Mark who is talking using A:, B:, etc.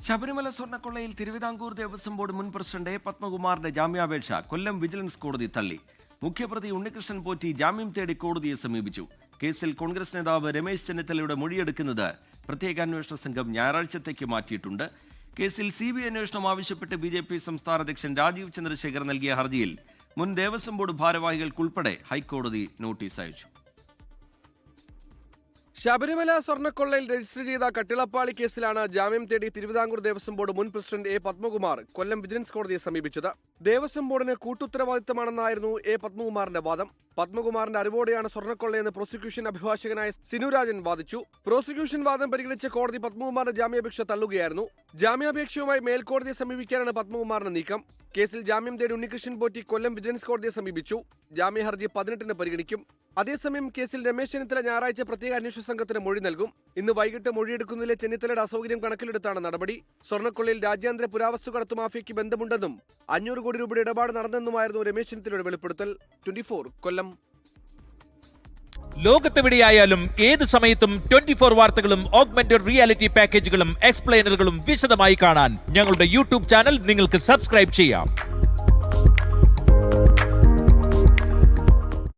A: Sabarimala സ്വർണ്ണക്കൊള്ളയിൽ Thiruvithamkoor Devaswom board മുൻ president A പത്മകുമാറിന്റെ ജാമ്യാപേക്ഷ കൊല്ലം vigilance കോടതി തള്ളി. മുഖ്യപ്രതി ഉണ്ണികൃഷ്ണൻ പോറ്റി ജാമ്യം തേടി കോടതിയെ സമീപിച്ചു. കേസിൽ കോൺഗ്രസ് നേതാവ് രമേശ് ചെന്നിത്തലയുടെ മൊഴിയെടുക്കുന്നത് പ്രത്യേക അന്വേഷണ സംഘം ഞായറാഴ്ചത്തേക്ക് മാറ്റിയിട്ടുണ്ട്. കേസിൽ CBI അന്വേഷണം ആവശ്യപ്പെട്ട് BJP സംസ്ഥാന അധ്യക്ഷൻ രാജീവ് ചന്ദ്രശേഖർ നൽകിയ ഹർജിയിൽ മുൻ ദേവസ്വം ബോർഡ് ഭാരവാഹികൾക്കുൾപ്പെടെ ഹൈക്കോടതി നോട്ടീസ് അയച്ചു.
B: ശബരിമല സ്വർണ്ണക്കൊള്ളയിൽ രജിസ്റ്റർ ചെയ്ത കട്ടിളപ്പാളി കേസിലാണ് ജാമ്യം തേടി തിരുവിതാംകൂർ ദേവസ്വം ബോർഡ് മുൻ president A Padmakumar Kollam vigilance കോടതിയെ സമീപിച്ചത്. ദേവസ്വം ബോർഡിന് കൂട്ടുത്തരവാദിത്തമാണെന്നായിരുന്നു എ പത്മകുമാറിന്റെ വാദം. പത്മകുമാറിന്റെ അറിവോടെയാണ് സ്വർണ്ണക്കൊള്ളയെന്ന് പ്രോസിക്യൂഷൻ അഭിഭാഷകനായ സിനുരാജൻ വാദിച്ചു. പ്രോസിക്യൂഷൻ വാദം പരിഗണിച്ച കോടതി പത്മകുമാറിന്റെ ജാമ്യാപേക്ഷ തള്ളുകയായിരുന്നു. ജാമ്യാപേക്ഷയുമായി മേൽക്കോടതിയെ സമീപിക്കാനാണ് പത്മകുമാറിന്റെ നീക്കം. കേസിൽ ജാമ്യം തേടി ഉണ്ണികൃഷ്ണൻ പോറ്റി കൊല്ലം വിജിലൻസ് കോടതിയെ സമീപിച്ചു. ജാമ്യ ഹർജി 18-ന് പരിഗണിക്കും. അതേസമയം കേസിൽ രമേശ് ചെന്നിത്തല ഞായറാഴ്ച പ്രത്യേക അന്വേഷണ സംഘത്തിന് മൊഴി നൽകും. ഇന്ന് വൈകിട്ട് മൊഴിയെടുക്കുന്നതിലെ ചെന്നിത്തലയുടെ അസൗകര്യം കണക്കിലെടുത്താണ് നടപടി. സ്വർണ്ണക്കൊള്ളയിൽ രാജ്യാന്തര പുരാവസ്തു കടത്തു മാഫിയയ്ക്ക് ബന്ധമുണ്ടെന്നും 500 കോടി രൂപയുടെ ഇടപാട് നടന്നെന്നുമായിരുന്നു രമേശ് ചെന്നിത്തലയുടെ വെളിപ്പെടുത്തൽ. 24 കൊല്ലം.
C: ലോകത്തെവിടെയായാലും ഏത് സമയത്തും 24 വാർത്തകളും ഓഗ്മെന്റഡ് റിയാലിറ്റി പാക്കേജുകളും എക്സ്പ്ലെയിനറുകളും വിശദമായി കാണാൻ ഞങ്ങളുടെ YouTube ചാനൽ നിങ്ങൾക്ക് സബ്സ്ക്രൈബ് ചെയ്യാം.